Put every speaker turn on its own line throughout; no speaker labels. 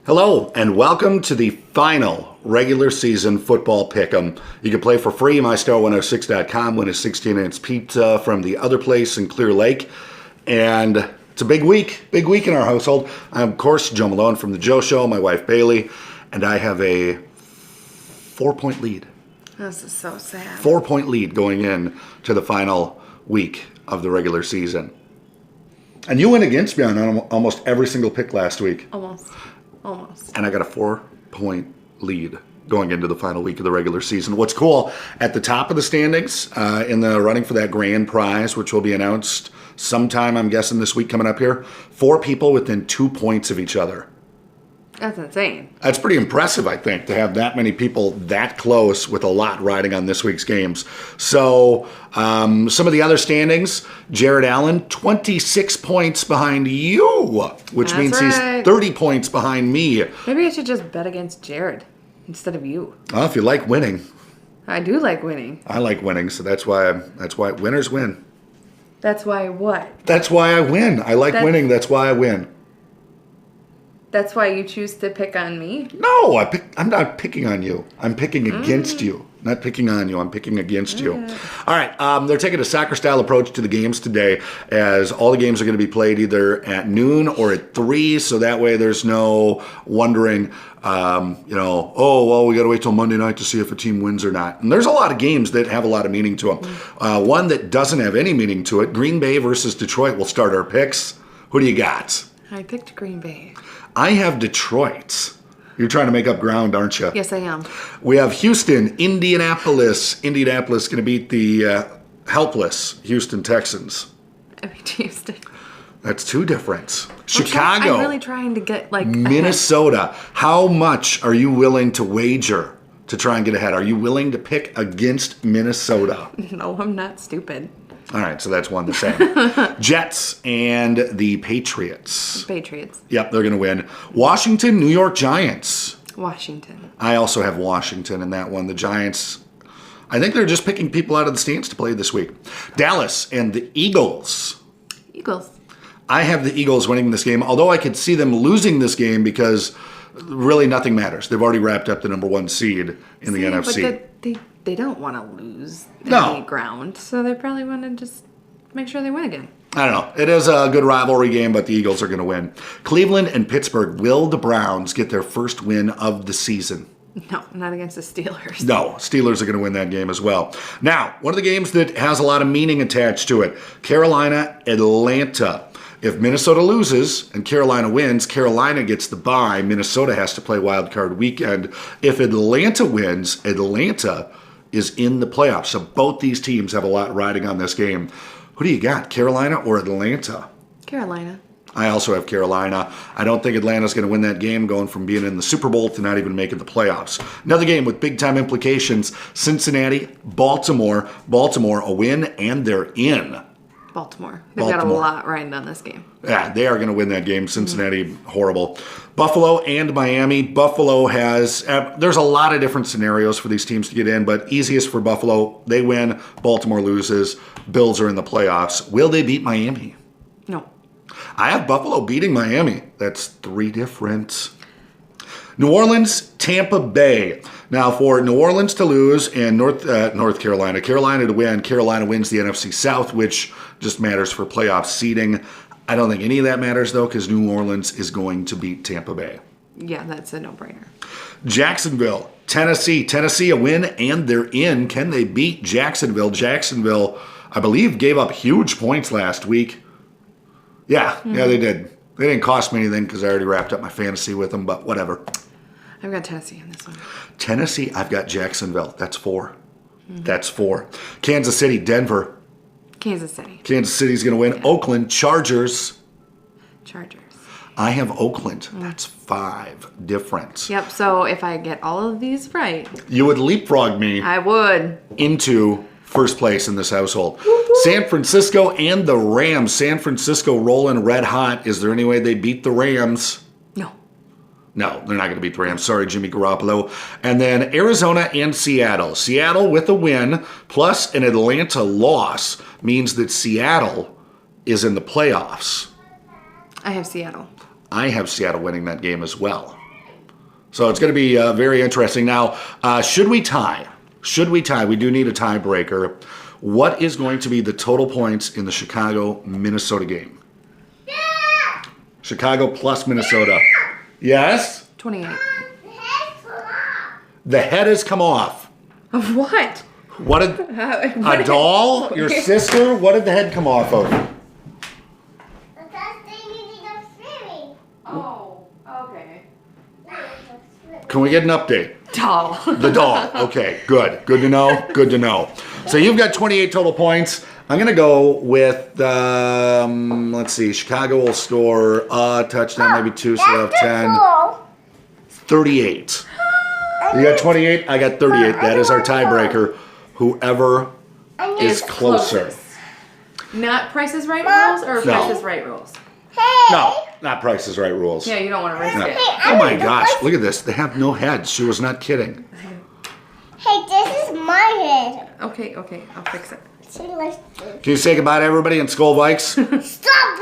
Hello, and welcome to the final regular season football pick'em. You can play for free, MyStar106.com, win a 16-ounce pizza from the other place in Clear Lake. And it's a big week in our household. I'm, of course, Joe Malone from The Joe Show, my wife Bailey, and I have a 4-point lead.
This is so sad.
4-point lead going in to the final week of the regular season. And you went against me on almost every single pick last week.
Almost.
And I got a 4-point lead going into the final week of the regular season. What's cool, at the top of the standings, in the running for that grand prize, which will be announced sometime, I'm guessing, this week coming up here, 4 people within 2 points of each other.
That's insane.
That's pretty impressive, I think, to have that many people that close with a lot riding on this week's games. So some of the other standings, Jared Allen, 26 points behind you, which
That's
means
right.
he's 30 points behind me.
Maybe I should just bet against Jared instead of you.
Well, if you like winning.
I do like winning.
I like winning, so that's why winners win.
That's why what?
That's why I win. I like winning, that's why I win.
That's why you choose to pick on me?
No, I'm not picking on you. I'm picking against you. Not picking on you. I'm picking against you. All right. They're taking a soccer-style approach to the games today, as all the games are going to be played either at noon or at 3, so that way there's no wondering, we got to wait till Monday night to see if a team wins or not. And there's a lot of games that have a lot of meaning to them. One that doesn't have any meaning to it, Green Bay versus Detroit. We'll start our picks. Who do you got?
I picked Green Bay.
I have Detroit. You're trying to make up ground, aren't you?
Yes, I am.
We have Houston, Indianapolis. Indianapolis going to beat the helpless Houston Texans.
I picked Houston.
That's 2 different. Chicago.
I'm really trying to get
Minnesota. How much are you willing to wager to try and get ahead? Are you willing to pick against Minnesota?
No, I'm not stupid.
All right, so that's one the same. Jets and the Patriots.
Patriots.
Yep, they're going to win. Washington, New York Giants.
Washington.
I also have Washington in that one. The Giants, I think they're just picking people out of the stands to play this week. Dallas and the Eagles.
Eagles.
I have the Eagles winning this game, although I could see them losing this game because really nothing matters. They've already wrapped up the number 1 seed in the NFC.
But they don't want to lose
No.
any ground, so they probably want to just make sure they win again.
I don't know. It is a good rivalry game, but the Eagles are going to win. Cleveland and Pittsburgh. Will the Browns get their first win of the season?
No, not against the Steelers.
No, Steelers are going to win that game as well. Now, one of the games that has a lot of meaning attached to it, Carolina, Atlanta. If Minnesota loses and Carolina wins, Carolina gets the bye. Minnesota has to play wild card weekend. If Atlanta wins, Atlanta is in the playoffs. So both these teams have a lot riding on this game. Who do you got, Carolina or Atlanta?
Carolina.
I also have Carolina. I don't think Atlanta's going to win that game, going from being in the Super Bowl to not even making the playoffs. Another game with big-time implications, Cincinnati, Baltimore. Baltimore, a win, and they're in.
Baltimore. They've got a lot riding on this game.
Yeah, they are going to win that game. Cincinnati, horrible. Buffalo and Miami. Buffalo has, there's a lot of different scenarios for these teams to get in, but easiest for Buffalo, they win, Baltimore loses, Bills are in the playoffs. Will they beat Miami?
No.
I have Buffalo beating Miami. That's 3 different. New Orleans, Tampa Bay. Now, for New Orleans to lose and North Carolina to win, Carolina wins the NFC South, which just matters for playoff seeding. I don't think any of that matters, though, because New Orleans is going to beat Tampa Bay.
Yeah, that's a no-brainer.
Jacksonville, Tennessee. Tennessee, a win, and they're in. Can they beat Jacksonville? Jacksonville, I believe, gave up huge points last week. Yeah, they did. They didn't cost me anything because I already wrapped up my fantasy with them, but whatever.
I've got Tennessee in this one.
Tennessee, I've got Jacksonville. That's 4. That's 4. Kansas City, Denver.
Kansas City.
Kansas City's going to win.
Yeah.
Oakland, Chargers.
Chargers.
I have Oakland. That's 5 different.
Yep, so if I get all of these right,
You would leapfrog me
I would.
into first place in this household. San Francisco and the Rams. San Francisco rolling red hot. Is there any way they beat the Rams?
No.
No, they're not going to beat the Rams. Sorry, Jimmy Garoppolo. And then Arizona and Seattle. Seattle with a win plus an Atlanta loss means that Seattle is in the playoffs.
I have Seattle.
I have Seattle winning that game as well. So it's going to be very interesting. Now, should we tie? We do need a tiebreaker. What is going to be the total points in the Chicago-Minnesota game?
Yeah.
Chicago plus Minnesota. Yes?
28.
The head has come off.
Of what?
What did a doll? Your sister? What did the head come off of?
Oh, okay.
Can we get an update?
Doll.
The doll. Okay, good. Good to know. Good to know. So you've got 28 total points. I'm going to go with, let's see, Chicago will score a touchdown, maybe two, so they'll have 10. 38. You got 28, I got 38. That is our tiebreaker. Whoever is closer.
Not Price is Right rules or
No.
Price is Right rules?
No, not Price is Right rules.
Yeah, you don't want to risk
No.
it.
Oh my gosh, look at this. They have no heads. She was not kidding.
Hey, this is my head.
Okay, I'll fix it.
She likes this.
Can you say goodbye to everybody in Skull Vikes?
Stop!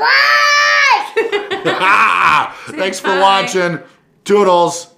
Bye!
Thanks for
bye.
watching. Toodles.